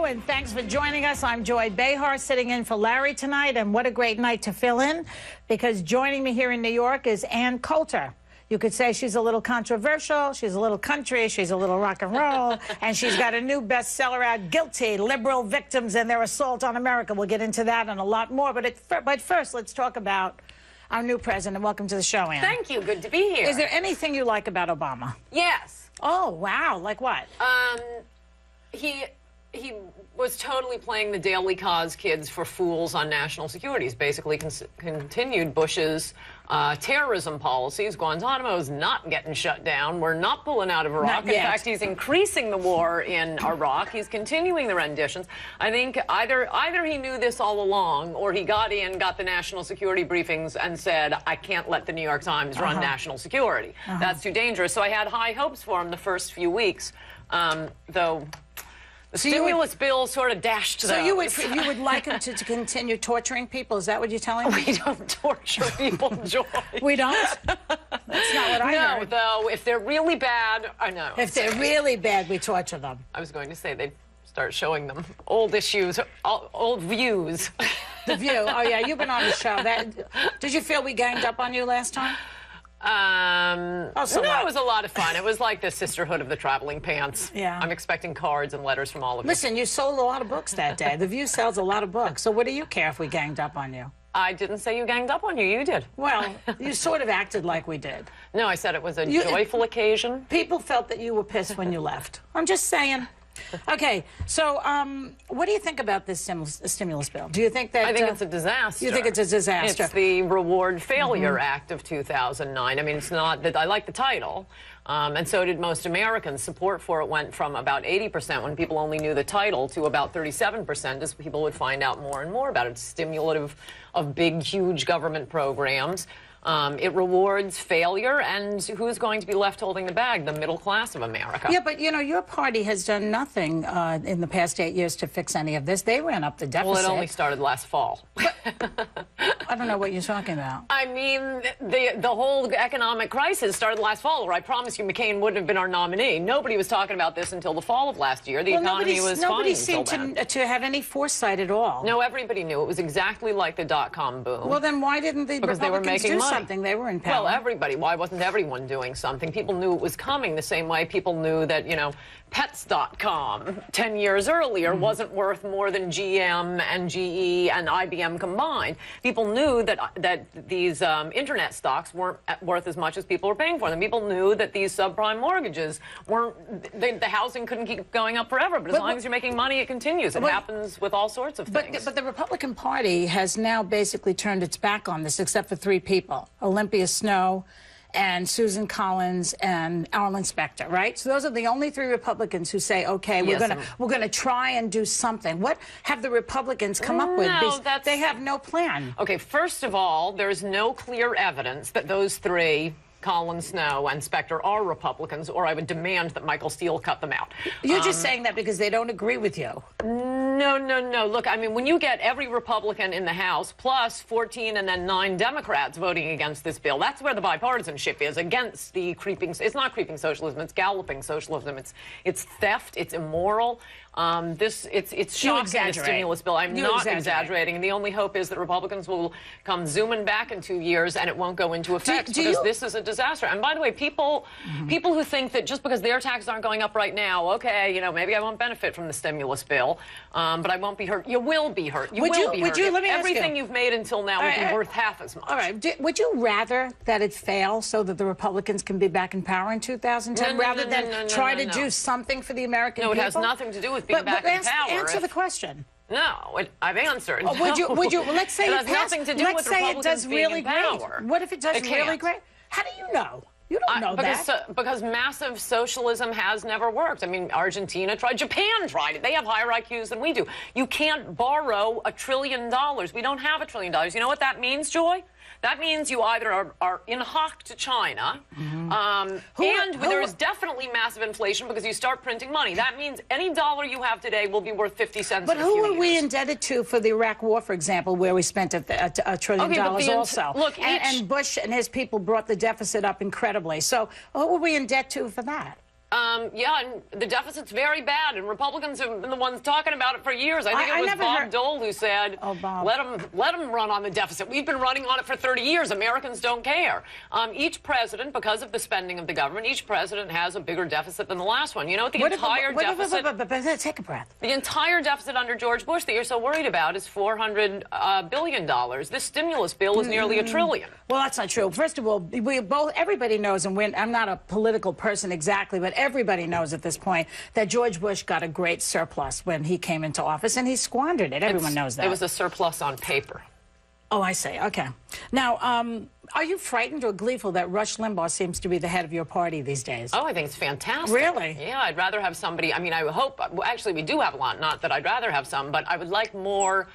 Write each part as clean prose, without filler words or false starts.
Hello, and thanks for joining us. I'm Joy Behar, sitting in for Larry tonight, and what a great night to fill in, because joining me here in New York is Coulter. You could say she's a little controversial, she's a little country, she's a little rock and roll, and she's got a new bestseller out, Guilty, Liberal Victims and Their Assault on America. We'll get into that and a lot more, but first, let's talk about our new president. Welcome to the show, Ann. Thank you. Good to be here. Is there anything you like about Obama? Yes. Oh, wow. Like what? He was totally playing the Daily Cause kids for fools on national security. He's basically continued Bush's terrorism policies. Guantanamo is not getting shut down. We're not pulling out of Iraq. In fact, he's increasing the war in Iraq. He's continuing the renditions. I think either he knew this all along, or he got the national security briefings and said, I can't let the New York Times run national security. That's too dangerous. So I had high hopes for him the first few weeks, though the stimulus bill sort of dashed those. So you would like him to continue torturing people? Is that what you're telling me? We don't torture people, Joy. We don't? That's not what I heard. No, though, if they're really bad, I know. If they're really bad, we torture them. I was going to say they'd start showing them old issues, old views. The View. Oh, yeah, you've been on the show. Did you feel we ganged up on you last time? No, it was a lot of fun. It was like the Sisterhood of the Traveling Pants. Yeah. I'm expecting cards and letters from all of you. Listen, you sold a lot of books that day. The View sells a lot of books. So what do you care if we ganged up on you? I didn't say you ganged up on you. You did. Well, you sort of acted like we did. No, I said it was a joyful occasion. People felt that you were pissed when you left. I'm just saying. Okay, so what do you think about this stimulus bill? Do you think that... I think it's a disaster. You think it's a disaster? It's the Reward Failure Act of 2009. I mean, it's not that I like the title, and so did most Americans. Support for it went from about 80% when people only knew the title to about 37% as people would find out more and more about it. It's stimulative of big, huge government programs. It rewards failure, and who's going to be left holding the bag? The middle class of America. Yeah, but, you know, your party has done nothing in the past 8 years to fix any of this. They ran up the deficit. Well, it only started last fall. I don't know what you're talking about. I mean, the whole economic crisis started last fall, where I promise you McCain wouldn't have been our nominee. Nobody was talking about this until the fall of last year. The economy was fine. Nobody seemed to have any foresight at all. No, everybody knew. It was exactly like the dot-com boom. Well, then why didn't the Republicans they were making do money. Something? They were in power. Well, everybody. Why wasn't everyone doing something? People knew it was coming the same way people knew that, you know, Pets.com 10 years earlier wasn't worth more than GM and GE and IBM combined. People knew that these internet stocks weren't worth as much as people were paying for them. People knew that these subprime mortgages weren't, the housing couldn't keep going up forever, but as long as you're making money, it continues. It happens with all sorts of things. But the Republican Party has now basically turned its back on this, except for 3 people, Olympia Snowe and Susan Collins and Alan Specter, right? So those are the only 3 Republicans who say, okay, we're gonna try and do something. What have the Republicans come up with? They have no plan. Okay, first of all, there's no clear evidence that those 3, Collins, Snowe, and Specter, are Republicans, or I would demand that Michael Steele cut them out. You're just saying that because they don't agree with you. No. Look, I mean, when you get every Republican in the House, plus 14 and then 9 Democrats voting against this bill, that's where the bipartisanship is, against the creeping... It's not creeping socialism, it's galloping socialism. It's theft, it's immoral. It's shocking, the stimulus bill. I'm not exaggerating. And the only hope is that Republicans will come zooming back in 2 years and it won't go into effect because this is a disaster. And by the way, people who think that just because their taxes aren't going up right now, okay, you know, maybe I won't benefit from the stimulus bill, but I won't be hurt. You will be hurt. You will be hurt. Let me ask everything you've made until now would be worth half as much. All right. Would you rather that it fail so that the Republicans can be back in power in 2010 rather than try to do something for the American people? No, it has nothing to do with being back in power. Answer the question. No, I've answered. Oh, would you? Well, let's say it has nothing to do with Republicans being in power. What if it does really great? How do you know? You don't know that. Because massive socialism has never worked. I mean, Argentina tried. Japan tried it. They have higher IQs than we do. You can't borrow $1 trillion. We don't have $1 trillion. You know what that means, Joy? That means you either are in hock to China, and there is definitely massive inflation because you start printing money. That means any dollar you have today will be worth 50 cents But in a few who are years. we indebted to for the Iraq War, for example, where we spent $1 trillion also? Look, and Bush and his people brought the deficit up incredibly. So who are we in debt to for that? Yeah, and the deficit's very bad, and Republicans have been the ones talking about it for years. I think it was Bob Dole who said, let them run on the deficit. We've been running on it for 30 years. Americans don't care. Each president, because of the spending of the government, each president has a bigger deficit than the last one. You know what the entire deficit... Take a breath. The entire deficit under George Bush that you're so worried about is $400 billion. This stimulus bill is nearly $1 trillion. Well, that's not true. First of all, everybody knows, and I'm not a political person exactly, but everybody knows at this point that George Bush got a great surplus when he came into office, and he squandered it. Everyone knows that. It was a surplus on paper. Oh, I see. Okay. Now, are you frightened or gleeful that Rush Limbaugh seems to be the head of your party these days? Oh, I think it's fantastic. Really? Yeah, I'd rather have somebody, I mean, I hope, actually, we do have a lot, not that I'd rather have some, but I would like more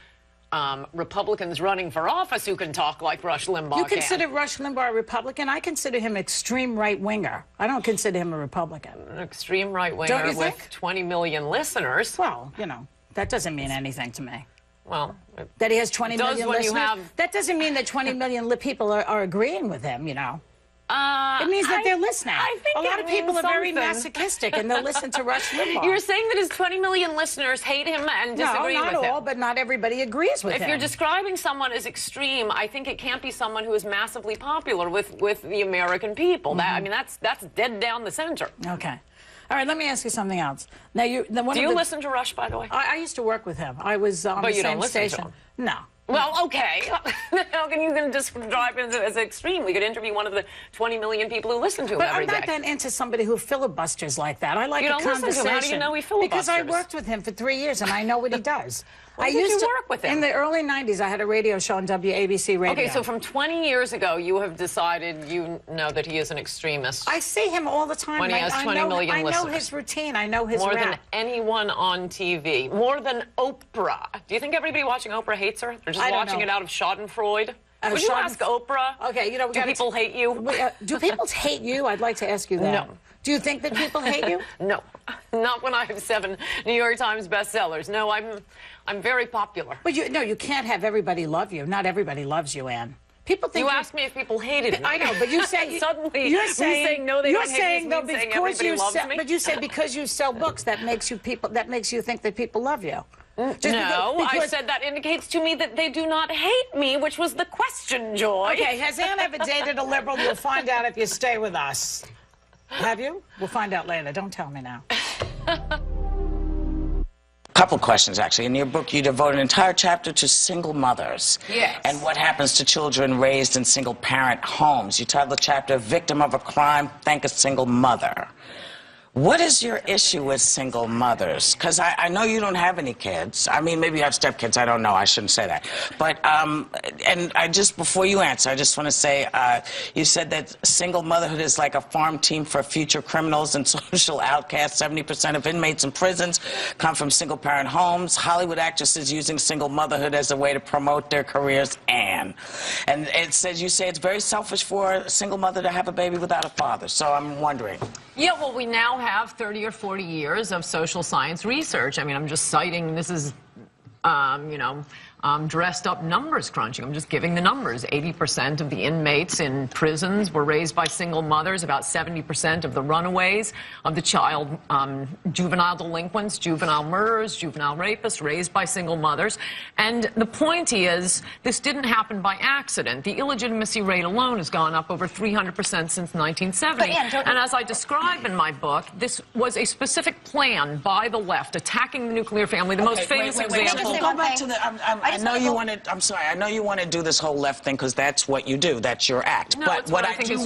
Republicans running for office who can talk like Rush Limbaugh You consider Rush Limbaugh a Republican? I consider him extreme right-winger. I don't consider him a Republican. An extreme right-winger with 20 million listeners. Well, you know, that doesn't mean anything to me. Well, that he has 20 million listeners. You that doesn't mean that 20 million people are agreeing with him, you know. It means that they're listening. I think a lot of people are very masochistic, and they'll listen to Rush Limbaugh. You're saying that his 20 million listeners hate him and disagree with him? No, not all, but not everybody agrees with him. If you're describing someone as extreme, I think it can't be someone who is massively popular with the American people. That, I mean, that's dead down the center. Okay. All right, let me ask you something else. Now, do you listen to Rush, by the way? I used to work with him. I was on the same station. No. Well, okay. How can you describe him as extreme? We could interview one of the 20 million people who listen to him every day. But I'm not that into somebody who filibusters like that. I like a conversation. Listen to him. How do you know he filibusters? Because I worked with him for 3 years, and I know what he does. I used to work with him. In the early 90s, I had a radio show on WABC Radio. Okay, so from 20 years ago, you have decided you know that he is an extremist. I see him all the time. When he has 20 million listeners. I know his routine. I know his More rap. than anyone on TV. More than Oprah. Do you think everybody watching Oprah hates her? They're just watching it out of Schadenfreude? Would you ask Oprah? Okay, you know, do people hate you? Do people hate you? I'd like to ask you that. No. Do you think that people hate you? No. Not when I have 7 New York Times bestsellers. No, I'm very popular. But you can't have everybody love you. Not everybody loves you, Ann. People think you asked me if people hated me. I know, but you say suddenly you're saying no, they you're don't saying hate me. Saying everybody loves me. But you say because you sell books that makes you think that people love you. No, I said that indicates to me that they do not hate me, which was the question, Joy. Okay, has Ann ever dated a liberal? You'll find out if you stay with us. Have you? We'll find out later. Don't tell me now. Couple questions, actually. In your book, you devote an entire chapter to single mothers. Yes. And what happens to children raised in single-parent homes. You title the chapter, Victim of a Crime, Thank a Single Mother. What is your issue with single mothers? Because I know you don't have any kids. I mean, maybe you have stepkids. I don't know. I shouldn't say that. But, and before you answer, I just want to say, you said that single motherhood is like a farm team for future criminals and social outcasts. 70% of inmates in prisons come from single-parent homes. Hollywood actresses using single motherhood as a way to promote their careers, and it says, you say it's very selfish for a single mother to have a baby without a father. So I'm wondering. Yeah, well, we now have 30 or 40 years of social science research. I mean, I'm just citing, this is, you know, dressed up numbers crunching. I'm just giving the numbers. 80% of the inmates in prisons were raised by single mothers. About 70% of the runaways of the juvenile delinquents, juvenile murderers, juvenile rapists, raised by single mothers. And the point is, this didn't happen by accident. The illegitimacy rate alone has gone up over 300% since 1970. And as I describe in my book, this was a specific plan by the left, attacking the nuclear family. The most famous example. Go back to the. I know you want to. I'm sorry. I know you want to do this whole left thing because that's what you do. That's your act. No, but what I do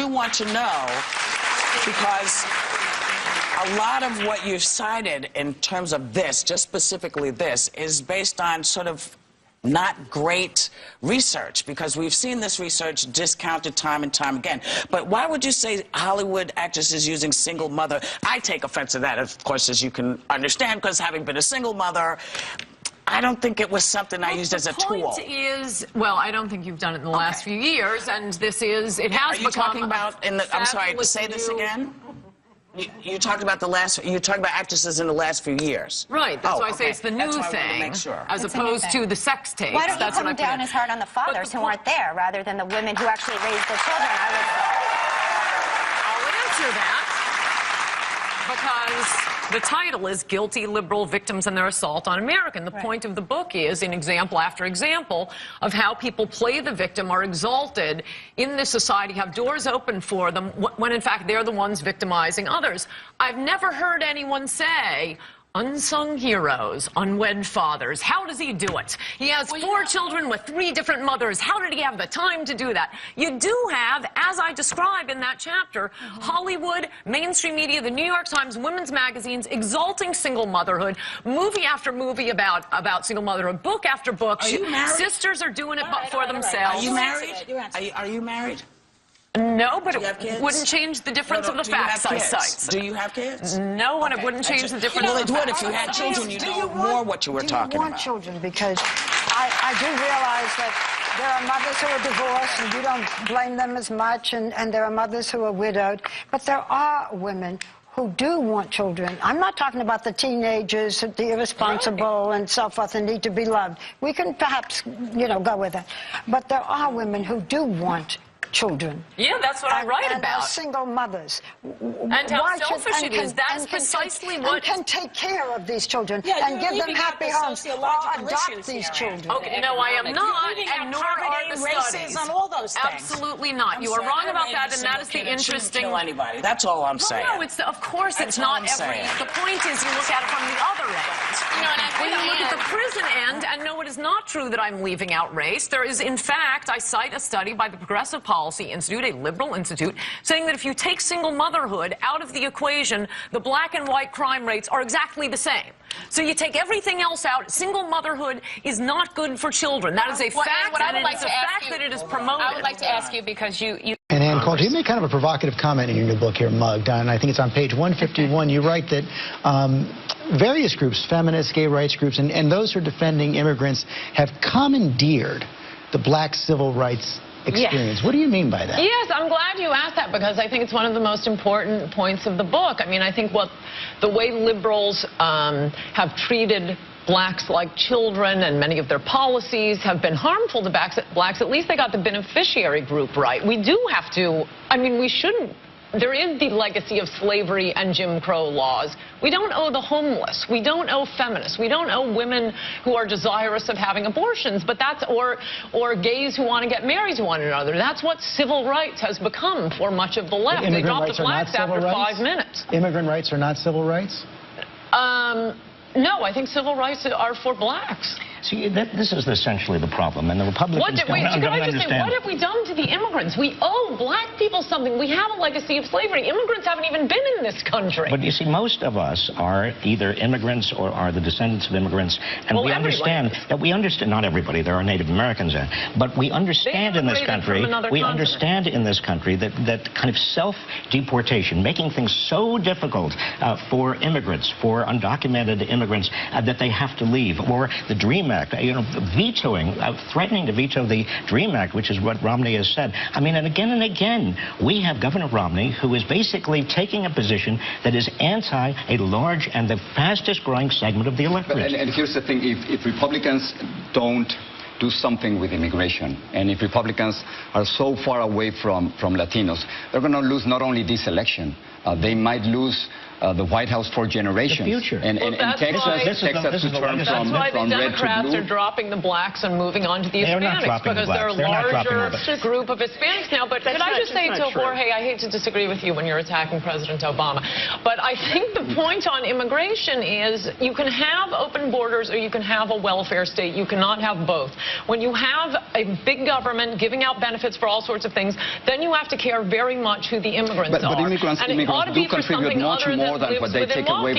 want to know, because a lot of what you've cited in terms of this, just specifically this, is based on sort of not great research, because we've seen this research discounted time and time again. But why would you say Hollywood actresses using single mother? I take offense to that, of course, as you can understand, because having been a single mother, I don't think it was something I used as a tool. The point is, well, I don't think you've done it in the last few years, and this is, it has become... Are you talking about, I'm sorry, say this again? You talked about you talked about actresses in the last few years. Right, that's why I say it's the new thing, as opposed to the sex tapes. Why don't you come down as hard on the fathers who aren't there, rather than the women who actually raised their children? I'll answer that. because the title is Guilty Liberal Victims and Their Assault on America. And the point of the book is, in example after example, of how people play the victim, are exalted in this society, have doors open for them, when in fact they're the ones victimizing others. I've never heard anyone say, unsung heroes, unwed fathers. How does he do it? He has 4 children with 3 different mothers. How did he have the time to do that? You do have, as I describe in that chapter, Hollywood, mainstream media, the New York Times, women's magazines exalting single motherhood, movie after movie about single motherhood, book after book. Are you married? Sisters are doing it for themselves. Are you married? Are you married? No, but it wouldn't change the difference of the facts I cite. Do you have kids? No, and it wouldn't change the difference. Well, it would if you had children. You know more what you were talking about. Do you want children? Because I do realize that there are mothers who are divorced, and you don't blame them as much, and there are mothers who are widowed. But there are women who do want children. I'm not talking about the teenagers, the irresponsible and so forth, and need to be loved. We can perhaps, go with that. But there are women who do want children. Yeah, that's what I write and about. Single mothers. And how selfish it is. That's precisely what... And can take care of these children and give them happy homes or adopt these children. Okay, no, I am not, and nor are the studies. On all those things. Absolutely not. You are wrong about that, and that is the interesting... Kill anybody. That's all I'm saying. No, of course it's not every... The point is you look at it from the other end. When you look at the prison end, and no, it is not true that I'm leaving out race. There is, in fact, I cite a study by the Progressive Policy Institute, a liberal institute, saying that if you take single motherhood out of the equation, the black and white crime rates are exactly the same. So you take everything else out, single motherhood is not good for children. That is a fact, and it is a fact that it is promoted. I would like to ask you, because you And Ann Coulter, you make kind of a provocative comment in your new book here, Mugged, and I think it's on page 151. You write that various groups, feminists, gay rights groups, and those who are defending immigrants have commandeered the black civil rights experience. Yes. What do you mean by that? Yes, I'm glad you asked that, because I think it's one of the most important points of the book. I mean, I think the way liberals have treated blacks like children, and many of their policies have been harmful to blacks. At least they got the beneficiary group right. We do have to, I mean, we shouldn't. There is the legacy of slavery and Jim Crow laws. We don't owe the homeless. We don't owe feminists. We don't owe women who are desirous of having abortions, but that's, or gays who want to get married to one another. That's what civil rights has become for much of the left. They dropped the blacks after 5 minutes. Immigrant rights are not civil rights? No, I think civil rights are for blacks. See, this is essentially the problem, and the Republicans can I just say, what have we done to the immigrants? We owe black people something. We have a legacy of slavery. Immigrants haven't even been in this country. But you see, most of us are either immigrants or are the descendants of immigrants, and we understand that not everybody, there are Native Americans in, but we understand in this country, that kind of self-deportation, making things so difficult for immigrants, for undocumented immigrants, that they have to leave, or the DREAM Act, vetoing, threatening to veto the DREAM Act, which is what Romney has said. I mean, and again, we have Governor Romney, who is basically taking a position that is anti a large and the fastest growing segment of the electorate. And here's the thing, if Republicans don't do something with immigration, and if Republicans are so far away from Latinos, they're going to lose not only this election, they might lose the White House for generations. The future. And Texas to turn from red to blue. That's why the Democrats are dropping the blacks and moving on to the Hispanics, because they're a larger group of Hispanics now. But could I just say to Jorge, I hate to disagree with you when you're attacking President Obama, but I think the point on immigration is you can have open borders or you can have a welfare state. You cannot have both. When you have a big government giving out benefits for all sorts of things, then you have to care very much who the immigrants are. But immigrants do contribute much more than what they take away.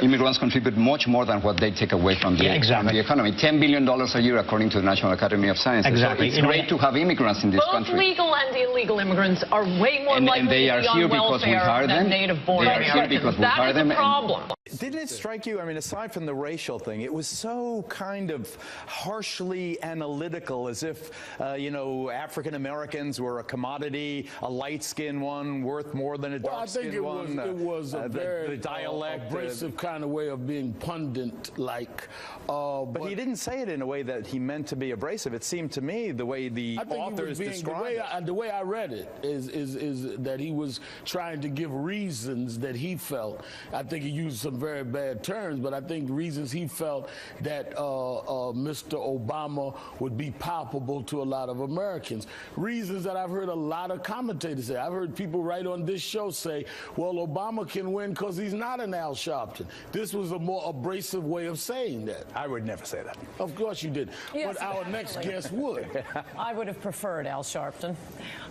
Immigrants contribute much more than what they take away from the economy. $10 billion a year, according to the National Academy of Sciences. Exactly. So it's great to have immigrants in this country. Both legal and illegal immigrants are way more likely to be on welfare than native-born Americans. That is a problem. Didn't it strike you, I mean, aside from the racial thing, it was so kind of harshly analytical, as if if, you know, African Americans were a commodity, a light-skinned one worth more than a dark-skinned one? I think it was a very dialect, abrasive kind of way of being pundit-like. But he didn't say it in a way that he meant to be abrasive. It seemed to me the way the authors described it. The way I read it is that he was trying to give reasons that he felt. I think he used some very bad terms, but I think reasons he felt that Mr. Obama would be palpable to a lot of Americans. Reasons that I've heard a lot of commentators say. I've heard people right on this show say, well, Obama can win because he's not an Al Sharpton. This was a more abrasive way of saying that. I would never say that. Of course you did. Yes, but our next guest would. I would have preferred Al Sharpton.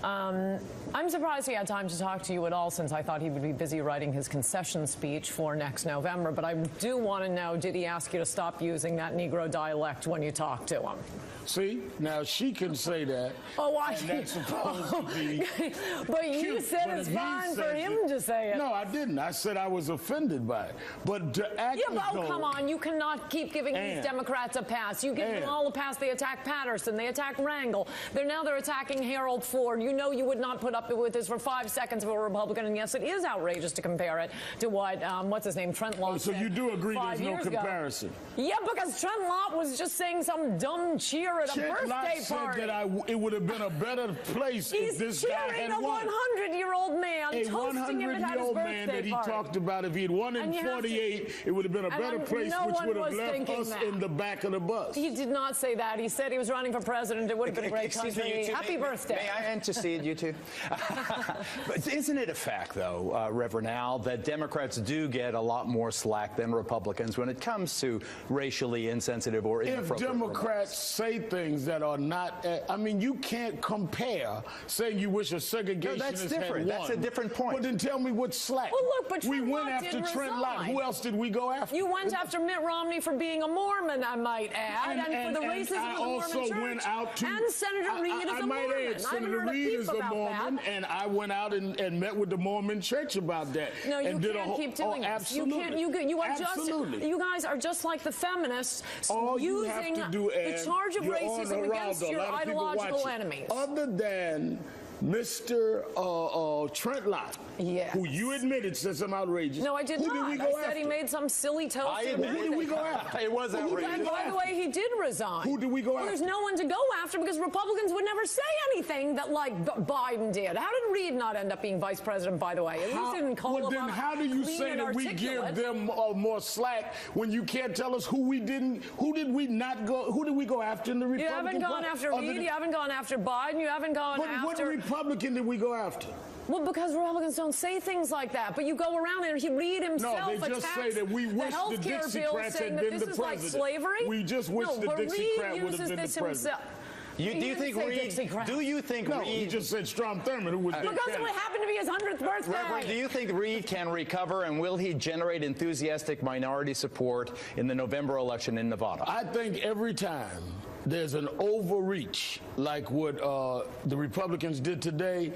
I'm surprised he had time to talk to you at all, since I thought he would be busy writing his concession speech for next November. But I do want to know, did he ask you to stop using that Negro dialect when you talked to him? See, now she can say that. Oh, why? And that's supposed to be But you cute, said but it's he fine for says him to say it. No, I didn't. I said I was offended by it. But to act Yeah, as but though, come on, you cannot keep giving these Democrats a pass. You give them all a pass. They attack Patterson. They attack Rangel. They're attacking Harold Ford. You know you would not put up with this for 5 seconds if a Republican. And yes, it is outrageous to compare it to what, what's his name, Trent Lott. So you do agree there's no comparison? Yeah, because Trent Lott was just saying some dumb cheer at a birthday party. Said that it would have been a better place if this guy had won. He's cheering a 100-year-old man, toasting him at his birthday man that he party. talked about. If he had won in 48, it would have been a better place, which would have left us in the back of the bus. He did not say that. He said he was running for president. It would have been a great country. Happy birthday. May I intercede, you two? But isn't it a fact, though, Reverend Al, that Democrats do get a lot more slack than Republicans when it comes to racially insensitive or inappropriate If Democrats say things that are not, I mean, you can't compare saying you wish a segregationist that's had different. won. That's a different point. But then tell me what's slack. Well, look, but we Trent went Lott after did Trent Lott. resign. Who else did we go after? You went after Mitt Romney for being a Mormon, I might add, and for the racism of the Mormon Church. Went out to, and Senator Reid is a Mormon. Add, Senator Reid is a Mormon, and I went out and met with the Mormon Church about that. No, you and can't keep doing this. Absolutely. You are absolutely. just, you guys are just like the feminists all using the charge of racism against your ideological enemy. Other than Mr. Trent Lott, who you admitted said some outrageous. No, I did not. I said he made some silly toast. Who did we go after? It was outrageous. And by the way, he did resign. Who did we go after? There's no one to go after because Republicans would never say anything that like Biden did. How did Reid not end up being vice president, by the way? At least didn't call him then how do you say that we give them more slack when you can't tell us who did we go after in the Republican Party? You haven't gone after Reid, you haven't gone after Biden, you haven't gone after... What Republican did we go after? Well, because Republicans don't say things like that. But you go around and Reid himself attacks the healthcare bill saying that this is like slavery. We just wish the Dixiecrat would have been the president. Do you think Reid? No, he just said Strom Thurmond, who was because it happened to be his 100th birthday. Reverend, do you think Reid can recover, and will he generate enthusiastic minority support in the November election in Nevada? I think every time there's an overreach like what the Republicans did today,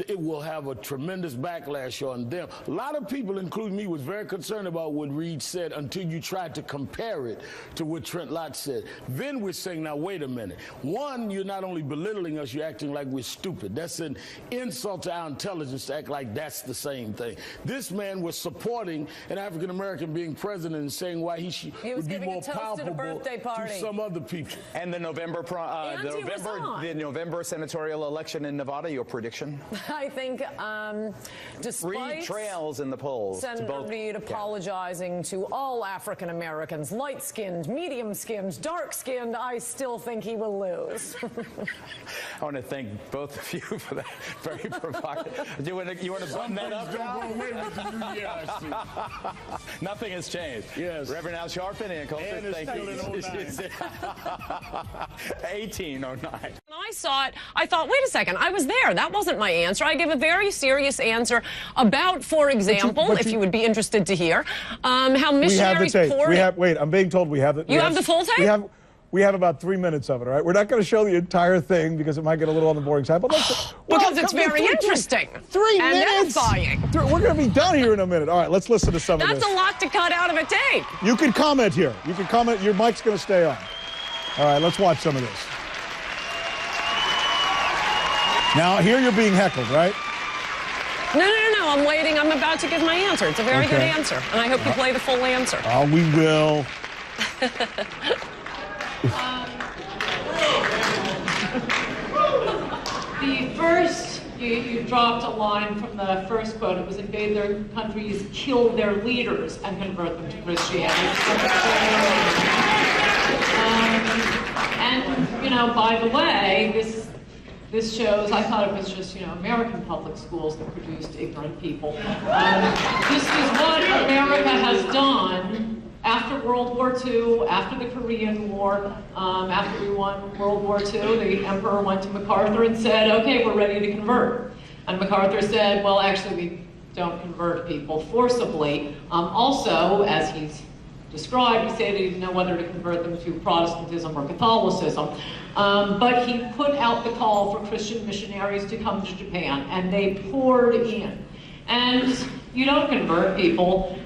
it will have a tremendous backlash on them. A lot of people, including me, was very concerned about what Reid said until you tried to compare it to what Trent Lott said. Then we're saying, now, wait a minute. One, you're not only belittling us, you're acting like we're stupid. That's an insult to our intelligence to act like that's the same thing. This man was supporting an African-American being president and saying why he would be more palpable to some other people. And the November senatorial election in Nevada, your prediction? I think, despite Reid trails in the polls. Senator Reid apologizing to all African Americans, light-skinned, medium-skinned, dark-skinned, I still think he will lose. I want to thank both of you for that very provocative. You want to button that up? Nothing has changed. Yes. Reverend Al Sharpton and Coulter, thank you. 1809. When I saw it, I thought, wait a second, I was there. That wasn't my answer. I gave a very serious answer about, for example, if you would be interested to hear, how missionaries poured... Wait, I'm being told we have it. You have the full tape? We have about 3 minutes of it, all right? We're not going to show the entire thing because it might get a little on the boring side, but let's... Because it's very interesting. 3 minutes? Edifying. We're going to be done here in a minute. All right, let's listen to some of this. That's a lot to cut out of a tape. You can comment here. You can comment. Your mic's going to stay on. All right, let's watch some of this. Now, here you're being heckled, right? No. I'm waiting. I'm about to give my answer. It's a very good answer. And I hope you play the full answer. Oh, we will. The first, you dropped a line from the first quote. It was invade their countries, kill their leaders, and convert them to Christianity. And, you know, by the way, this shows, I thought it was just, you know, American public schools that produced ignorant people. This is what America has done after World War II, after the Korean War, after we won World War II, the emperor went to MacArthur and said, okay, we're ready to convert. And MacArthur said, well, actually, we don't convert people forcibly. Also, as he's described, he said he didn't know whether to convert them to Protestantism or Catholicism. But he put out the call for Christian missionaries to come to Japan, and they poured in. And you don't convert people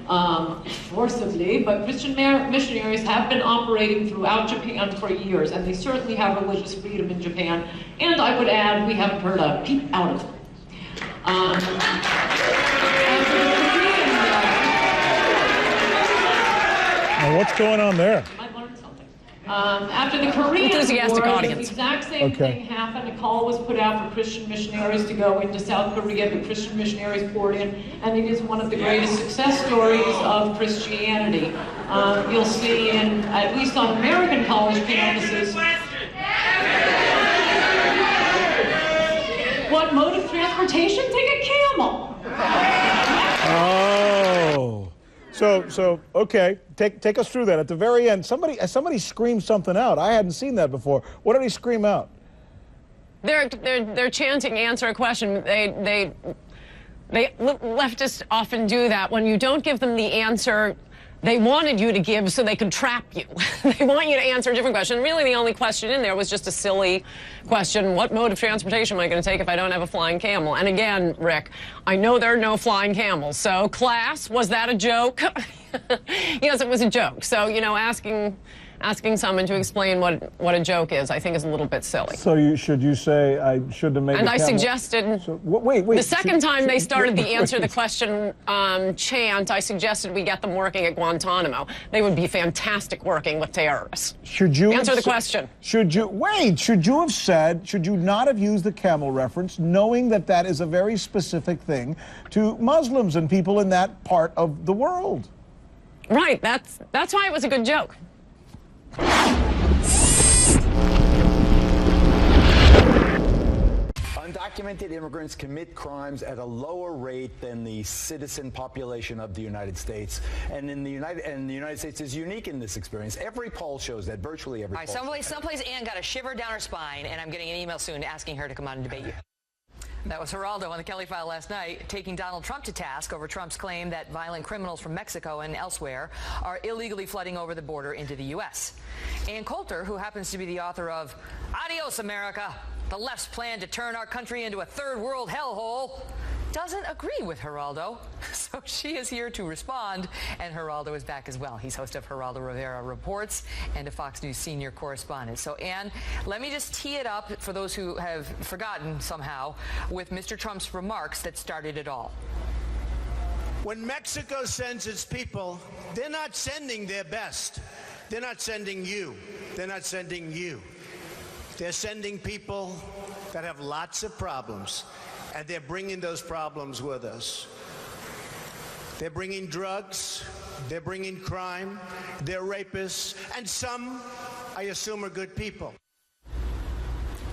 forcibly, but Christian missionaries have been operating throughout Japan for years, and they certainly have religious freedom in Japan. And I would add, we haven't heard a peep out of it. Now, what's going on there? After the Korean Enthusiastic War, audience. the exact same thing happened. A call was put out for Christian missionaries to go into South Korea. The Christian missionaries poured in, and it is one of the greatest success stories of Christianity. You'll see, at least on American college campuses, what mode of transportation? Take a camel. Oh. So okay, take us through that. At the very end, somebody screamed something out. I hadn't seen that before. What did he scream out? They're chanting answer a question. Leftists often do that. When you don't give them the answer they wanted you to give so they could trap you. They want you to answer a different question. Really, the only question in there was just a silly question. What mode of transportation am I going to take if I don't have a flying camel? And again, Rick, I know there are no flying camels. So, class, was that a joke? Yes, it was a joke. So, you know, asking someone to explain what a joke is, I think is a little bit silly. So should you say I should have made? And a I camel? suggested. So, wait. The second time they started the answer the question chant, I suggested we get them working at Guantanamo. They would be fantastic working with terrorists. Should you answer the question? Should you have said? Should you not have used the camel reference, knowing that that is a very specific thing to Muslims and people in that part of the world? Right. That's why it was a good joke. Undocumented immigrants commit crimes at a lower rate than the citizen population of the United States, and the United States is unique in this experience. Every poll shows that. Virtually every poll. Someplace Ann got a shiver down her spine, and I'm getting an email soon asking her to come on and debate you. That was Geraldo on the Kelly File last night, taking Donald Trump to task over Trump's claim that violent criminals from Mexico and elsewhere are illegally flooding over the border into the U.S. And Coulter, who happens to be the author of Adios, America, the left's plan to turn our country into a third world hellhole, doesn't agree with Geraldo. So she is here to respond, and Geraldo is back as well. He's host of Geraldo Rivera Reports and a Fox News senior correspondent. So, Ann, let me just tee it up for those who have forgotten somehow with Mr. Trump's remarks that started it all. When Mexico sends its people, they're not sending their best. They're not sending you. They're not sending you. They're sending people that have lots of problems. And they're bringing those problems with us. They're bringing drugs, they're bringing crime, they're rapists, and some, I assume, are good people.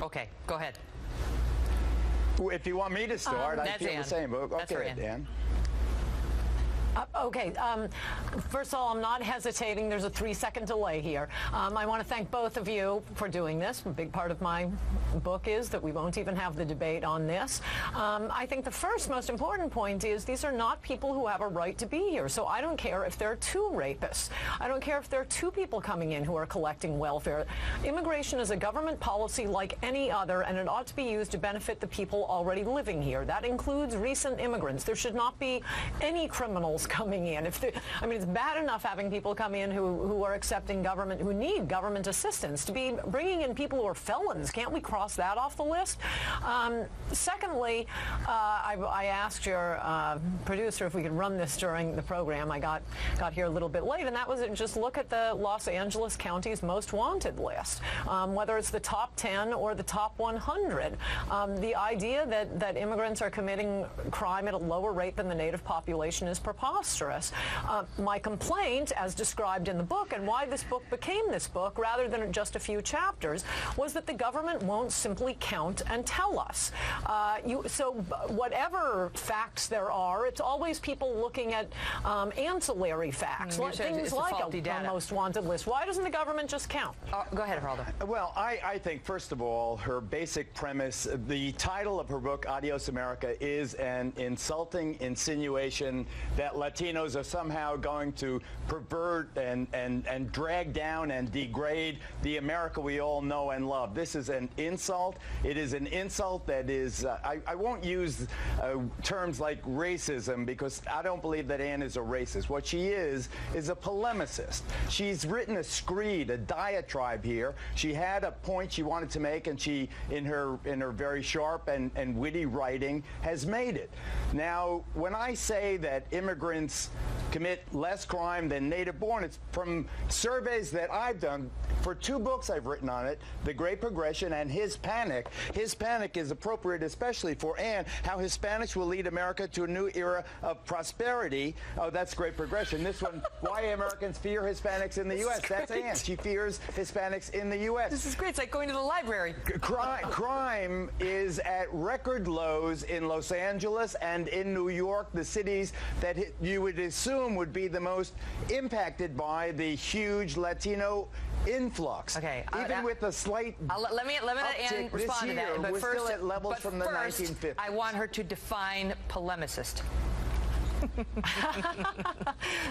Okay, go ahead. If you want me to start, I feel the same. Okay, Dan. Okay, first of all, I'm not hesitating. There's a 3-second delay here. I want to thank both of you for doing this. A big part of my book is that we won't even have the debate on this. I think the first most important point is these are not people who have a right to be here. So I don't care if there are 2 rapists. I don't care if there are 2 people coming in who are collecting welfare. Immigration is a government policy like any other, and it ought to be used to benefit the people already living here. That includes recent immigrants. There should not be any criminals illegals coming in. I mean, it's bad enough having people come in who are accepting government, who need government assistance. To be bringing in people who are felons, can't we cross that off the list? Secondly, I asked your producer if we could run this during the program. I got here a little bit late, and that was just look at the Los Angeles County's most wanted list, whether it's the top 10 or the top 100. The idea that immigrants are committing crime at a lower rate than the native population is preposterous. My complaint, as described in the book, and why this book became this book rather than just a few chapters, was that the government won't simply count and tell us. So whatever facts there are, it's always people looking at ancillary facts, things like a most wanted list. Why doesn't the government just count? Go ahead, Geraldo. Well, I think, first of all, her basic premise, the title of her book, Adios America, is an insulting insinuation that Latinos are somehow going to pervert and drag down and degrade the America we all know and love. This is an insult. It is an insult that is, I won't use terms like racism, because I don't believe that Anne is a racist. What she is a polemicist. She's written a screed, a diatribe here. She had a point she wanted to make, and she, in her very sharp and witty writing, has made it. Now, when I say that immigrants commit less crime than native-born, it's from surveys that I've done. For 2 books I've written on it, The Great Progression and His Panic. His Panic is appropriate especially for Anne, how Hispanics will lead America to a new era of prosperity. Oh, that's Great Progression. This one, Why Americans Fear Hispanics in the U.S. That's Anne. She fears Hispanics in the U.S. This is great. It's like going to the library. Crime is at record lows in Los Angeles and in New York, the cities that you would assume would be the most impacted by the huge Latino influx. Okay. Even with a slight let me let Anne respond to that. But we're first, still at levels from the 1950s. I want her to define polemicist.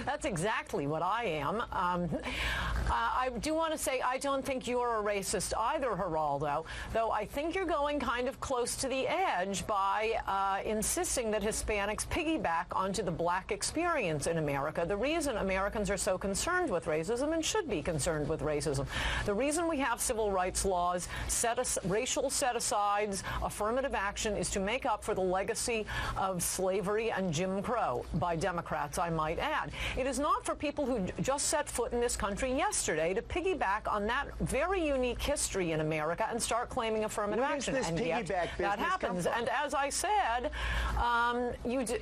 That's exactly what I am. I do want to say I don't think you're a racist either, Geraldo, though I think you're going kind of close to the edge by insisting that Hispanics piggyback onto the black experience in America. The reason Americans are so concerned with racism and should be concerned with racism, the reason we have civil rights laws, racial set-asides, affirmative action, is to make up for the legacy of slavery and Jim Crow. By Democrats, I might add. It is not for people who just set foot in this country yesterday to piggyback on that very unique history in America and start claiming affirmative action. And yet that happens. And as I said,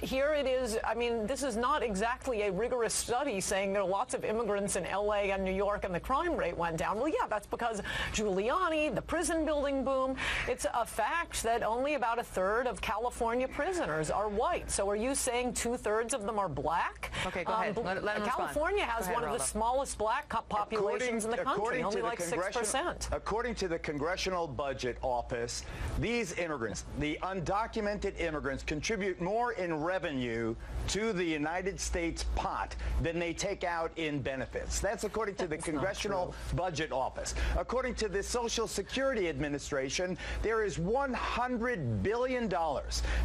here it is. I mean, this is not exactly a rigorous study saying there are lots of immigrants in L.A. and New York and the crime rate went down. Well, yeah, that's because Giuliani, the prison building boom. It's a fact that only about 1/3 of California prisoners are white. So are you saying 2/3 of them are black? Okay, go ahead. Let him California respond. has one of the smallest black populations in the country, only like 6%. According to the Congressional Budget Office, these immigrants, the undocumented immigrants, contribute more in revenue to the United States pot than they take out in benefits. That's according to the Congressional Budget Office. According to the Social Security Administration, there is $100 billion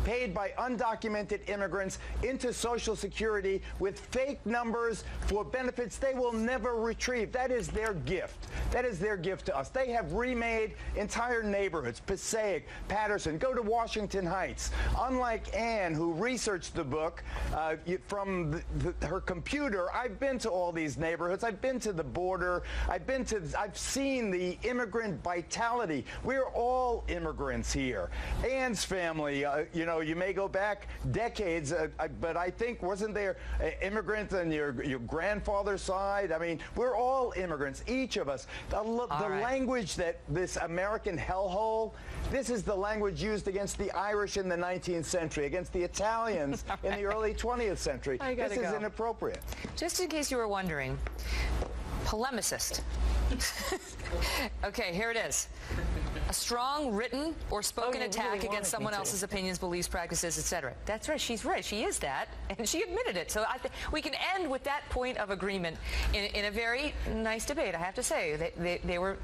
paid by undocumented immigrants into Social Security with fake numbers for benefits they will never retrieve. That is their gift. That is their gift to us. They have remade entire neighborhoods, Passaic, Patterson. Go to Washington Heights. Unlike Anne, who researched the book from her computer, I've been to all these neighborhoods. I've been to the border. I've seen the immigrant vitality. We're all immigrants here. Anne's family, you may go back decades, but I think, wasn't there immigrants on your grandfather's side? I mean, we're all immigrants, each of us. The language that this American hellhole, this is the language used against the Irish in the 19th century, against the Italians in the early 20th century. This is inappropriate. Just in case you were wondering, polemicist. Okay, here it is. A strong written or spoken attack against someone else's opinions, beliefs, practices, etc. That's right. She's right. She is that, and she admitted it. So we can end with that point of agreement in a very nice debate. I have to say they were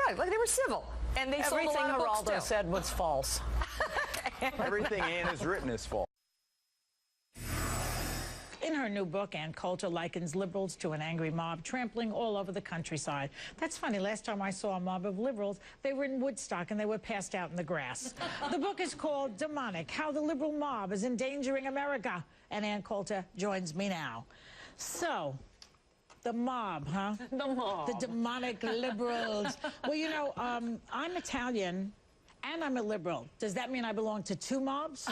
right. Like, they were civil, and they sold a lot of books too. Everything Geraldo said was false. Everything Anne has written is false. In her new book, Ann Coulter likens liberals to an angry mob trampling all over the countryside. That's funny. Last time I saw a mob of liberals, they were in Woodstock and they were passed out in the grass. The book is called Demonic, How the Liberal Mob is Endangering America. And Ann Coulter joins me now. So, the mob, huh? The mob. The demonic liberals. Well, you know, I'm Italian. And I'm a liberal. Does that mean I belong to two mobs?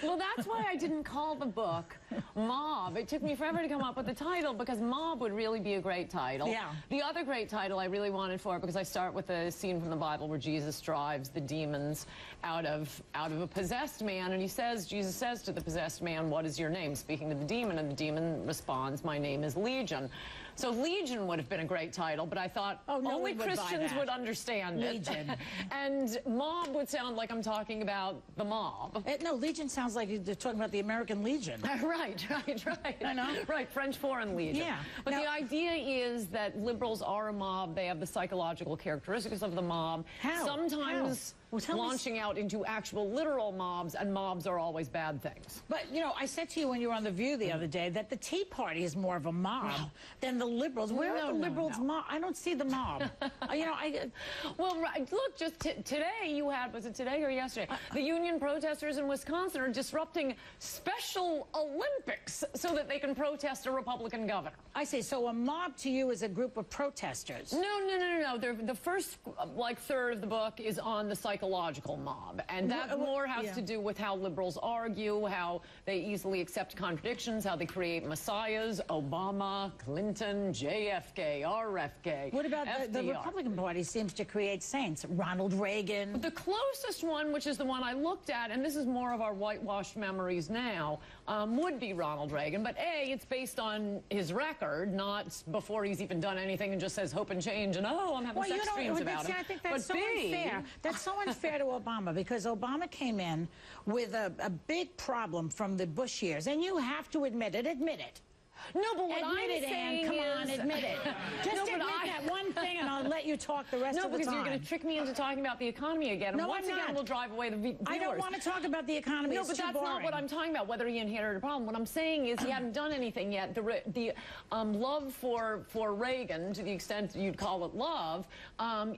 Well, that's why I didn't call the book Mob. It took me forever to come up with the title because Mob would really be a great title. Yeah. The other great title I really wanted for it because I start with a scene from the Bible where Jesus drives the demons out of a possessed man, and Jesus says to the possessed man, "What is your name?" speaking to the demon, and the demon responds, "My name is Legion." So Legion would have been a great title, but I thought only Christians would understand it. Legion. And mob would sound like I'm talking about the mob. No, Legion sounds like you're talking about the American Legion. Right. I know. Right, French Foreign Legion. Yeah. But the idea is that liberals are a mob. They have the psychological characteristics of the mob. How? Sometimes Well, launching out into actual literal mobs, and mobs are always bad things. But, you know, I said to you when you were on The View the other day that the Tea Party is more of a mob than the liberals. Where are the liberals' mob? I don't see the mob. You know, Well, look, just today you had, was it today or yesterday? The union protesters in Wisconsin are disrupting Special Olympics so that they can protest a Republican governor. I see. So a mob to you is a group of protesters. No. The first, third of the book is on the psychological mob, and that more has to do with how liberals argue, how they easily accept contradictions, how they create messiahs, Obama, Clinton, JFK, RFK. What about the Republican Party seems to create saints? Ronald Reagan. The closest one, which is the one I looked at, and this is more of our whitewashed memories now, would be Ronald Reagan. But A, it's based on his record, not before he's even done anything and just says hope and change and, oh, I'm having sex dreams about him. I think that's so unfair. That's so unfair to Obama, because Obama came in with a big problem from the Bush years, and you have to admit it. Admit it. No, but what admit I'm it, saying Ann. Come on, admit it. Just admit that one thing, and I'll let you talk the rest of the time. No, because you're going to trick me into talking about the economy again. And once again, we'll drive away the viewers. I don't want to talk about the economy. No, but that's not what I'm talking about, whether he inherited a problem. What I'm saying is he hadn't done anything yet. The love for Reagan, to the extent you'd call it love,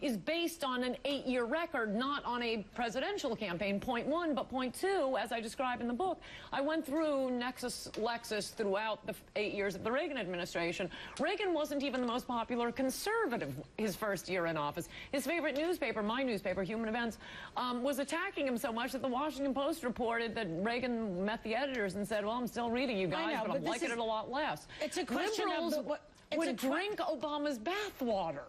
is based on an 8-year record, not on a presidential campaign, point one. But point two, as I describe in the book, I went through Lexus throughout the 8 years of the Reagan administration. Reagan wasn't even the most popular conservative his first year in office. His favorite newspaper, my newspaper, Human Events, was attacking him so much that the Washington Post reported that Reagan met the editors and said, well, I'm still reading you guys, but I'm liking it a lot less. It's a question Liberals of would drink Obama's bathwater.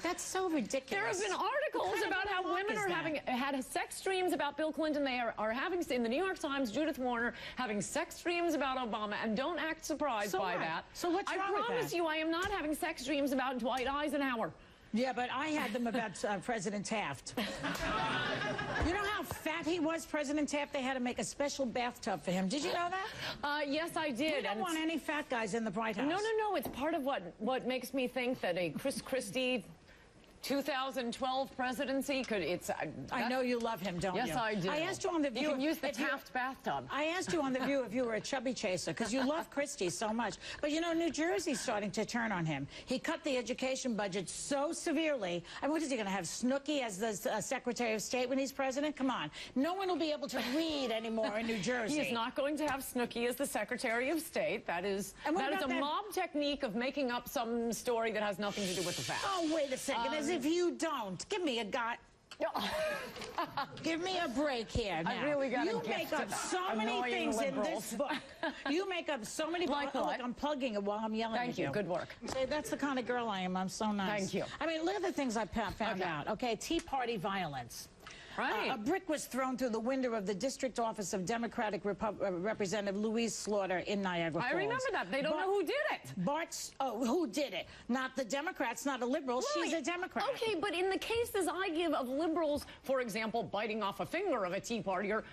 That's so ridiculous. There have been articles about how women are had sex dreams about Bill Clinton. They are having, in the New York Times, Judith Warner, having sex dreams about Obama, and don't act surprised by that. So what's wrong with that? I promise you I am not having sex dreams about Dwight Eisenhower. Yeah, but I had them about President Taft. You know how fat he was, President Taft? They had to make a special bathtub for him. Did you know that? Yes, I did. We don't want any fat guys in the White House. No. It's part of what makes me think that a Chris Christie 2012 presidency could. I know you love him, don't you? Yes, I do. I asked you on The View. You can use the Taft bathtub. I asked you on The View if you were a chubby chaser, because you love Christie so much. But you know, New Jersey's starting to turn on him. He cut the education budget so severely. I mean, what is he going to have, Snooki as the Secretary of State when he's president? Come on. No one will be able to read anymore in New Jersey. He is not going to have Snooki as the Secretary of State. That is a mob technique of making up some story that has nothing to do with the facts. Oh, wait a second. As if you don't. Give me a guy. Give me a break here now. I really got You make up so many things in this book. You make up so many. Like what? Look, I'm plugging it while I'm yelling at you. Thank you. Good work. See, that's the kind of girl I am. I'm so nice. Thank you. I mean, look at the things I found out. Okay, Tea Party violence. Right. A brick was thrown through the window of the district office of Democratic Representative Louise Slaughter in Niagara Falls. I remember that. They don't know who did it. Who did it? Not the Democrats, not a liberal. Right. She's a Democrat. Okay, but in the cases I give of liberals, for example, biting off a finger of a Tea Partier,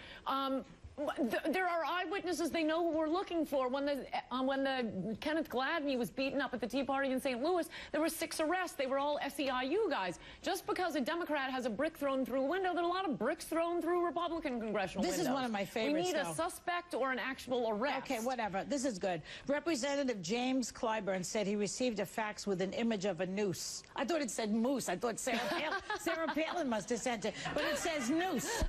There are eyewitnesses. They know who we're looking for. When the Kenneth Gladney was beaten up at the Tea Party in St. Louis, there were 6 arrests. They were all SEIU guys. Just because a Democrat has a brick thrown through a window, there are a lot of bricks thrown through Republican congressional windows. This is one of my favorites, We need though. a suspect or an actual arrest. Okay, whatever. This is good. Representative James Clyburn said he received a fax with an image of a noose. I thought it said moose. I thought Sarah Palin must have sent it, but it says noose.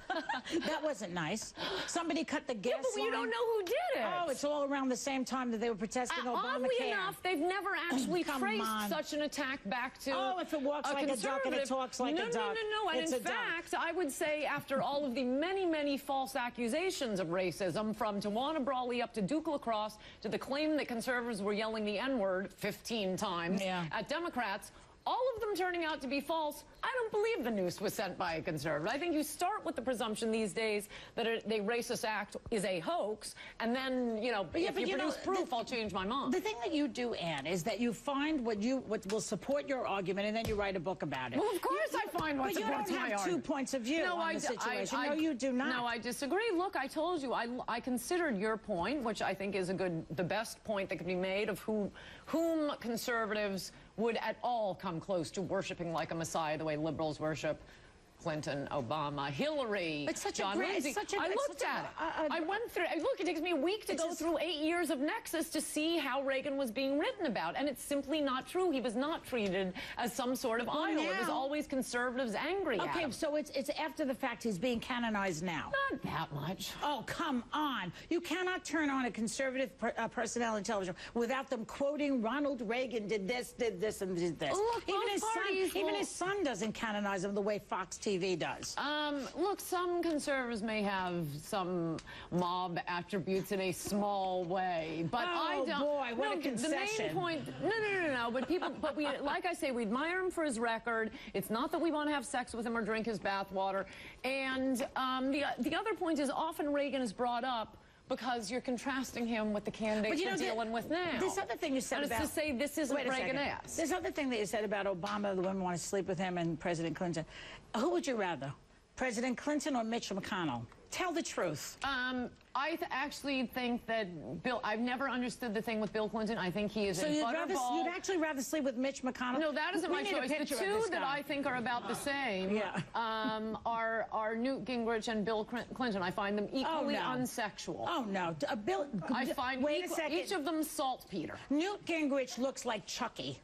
That wasn't nice. Somebody cut the gas but you don't know who did it. Oh, it's all around the same time that they were protesting Obamacare. Oddly enough, they've never actually traced such an attack back to if it walks like a duck and it talks like a duck. No. And in fact, I would say after all of the many false accusations of racism, from Tawana Brawley up to Duke LaCrosse, to the claim that conservatives were yelling the N-word 15 times at Democrats, all of them turning out to be false, I don't believe the noose was sent by a conservative. I think you start with the presumption these days that the racist act is a hoax, and then, if you produce proof, I'll change my mind. The thing that you do, Ann, is that you find what will support your argument, and then you write a book about it. Well, of course I find what supports my argument. But you don't have 2 points of view on the situation. No, you do not. No, I disagree. Look, I told you, I considered your point, which I think is the best point that can be made of whom conservatives would at all come close to worshiping like a messiah the way liberals worship Clinton, Obama, Hillary, John Lindsay. I looked at it. I went through it. Look, it takes me a week to go through 8 years of Nexus to see how Reagan was being written about, and it's simply not true. He was not treated as some sort of idol. It was always conservatives angry at him. Okay, so it's after the fact he's being canonized now. Not that much. Oh, come on. You cannot turn on a conservative personnel on television without them quoting Ronald Reagan did this, and did this. Look, even his son doesn't canonize him the way Fox TV does. Look, some conservatives may have some mob attributes in a small way, but I don't. Boy, what a concession. The main point, no. But we, like I say, we admire him for his record. It's not that we want to have sex with him or drink his bathwater. And the other point is, often Reagan is brought up because you're contrasting him with the candidates we're dealing with now. This other thing you said about... to say this isn't Reagan-esque. This other thing that you said about Obama, the women want to sleep with him, and President Clinton. Who would you rather, President Clinton or Mitch McConnell? Tell the truth. I actually think that Bill... I've never understood the thing with Bill Clinton. I think he is a butterball. You'd actually rather sleep with Mitch McConnell? No, that isn't my choice. The two that I think are about the same are Newt Gingrich and Bill Clinton. I find them equally unsexual. Oh, no. I find each of them saltpeter. Newt Gingrich looks like Chucky.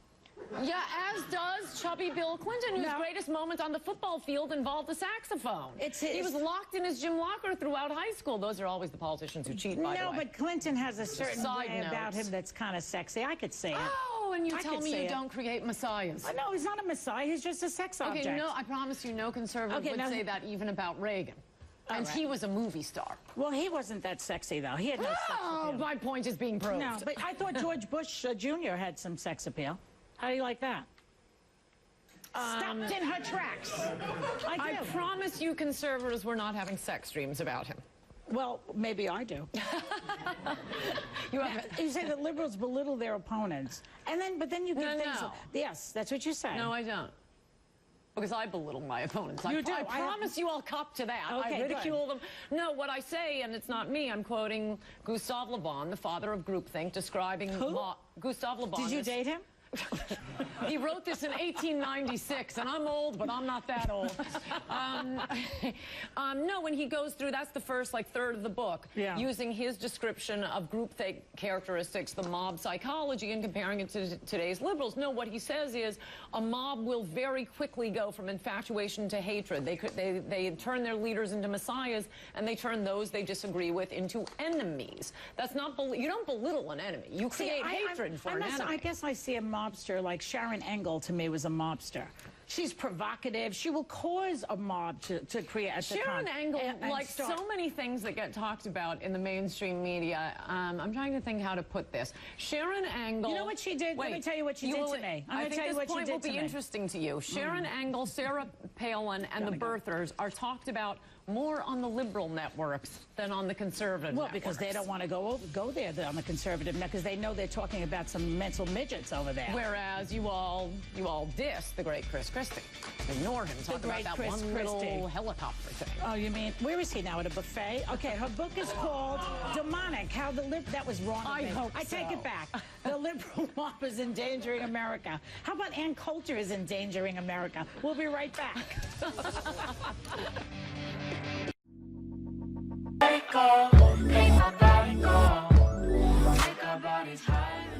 Yeah, as does chubby Bill Clinton, whose greatest moment on the football field involved the saxophone. He was locked in his gym locker throughout high school. Those are always the politicians who cheat, by the way. No, but Clinton has a certain way about him that's kind of sexy. I could say it. Oh, and you tell me you don't create messiahs. No, he's not a messiah. He's just a sex object. Okay, no, I promise you no conservative would say that even about Reagan. And he was a movie star. Well, he wasn't that sexy, though. He had no sex appeal. My point is being proved. No, but I thought George Bush Jr. had some sex appeal. How do you like that? Stopped in her tracks. I promise you conservatives were not having sex dreams about him. Well, maybe I do. You say that liberals belittle their opponents, but then you get things. Yes, that's what you say. No, I don't. Because I belittle my opponents. I promise you I'll cop to that. Okay, I ridicule them. No, what I say, and it's not me, I'm quoting Gustave Le Bon, the father of groupthink, describing... Gustave Le Bon. Did you date him? He wrote this in 1896, and I'm old, but I'm not that old. No, when he goes through, that's the first, third of the book, using his description of groupthink characteristics, the mob psychology, and comparing it to today's liberals. No, what he says is a mob will very quickly go from infatuation to hatred. They turn their leaders into messiahs, and they turn those they disagree with into enemies. That's not, you don't belittle an enemy. You create hatred for an enemy. I guess I see a mobster like Sharon Engel. To me, was a mobster. She's provocative. She will cause a mob to create. Sharon Engel, like so many things that get talked about in the mainstream media. I'm trying to think how to put this. Sharon Engel. You know what she did? Let me tell you what she did to me. I think this point will be interesting to you. Sharon Engel, Sarah Palin, and the birthers are talked about more on the liberal networks than on the conservative Well, networks. because they don't want to go there on the conservative net, because they know they're talking about some mental midgets over there. Whereas you all diss the great Chris Christie. Ignore him. Talk about that Chris one Christie. little helicopter thing. Oh, you mean, where is he now, at a buffet? Okay, her book is called Demonic, How the That was wrong of me. I take it back. The liberal mob is endangering America. How about Ann Coulter is endangering America? We'll be right back. Make our bodies high.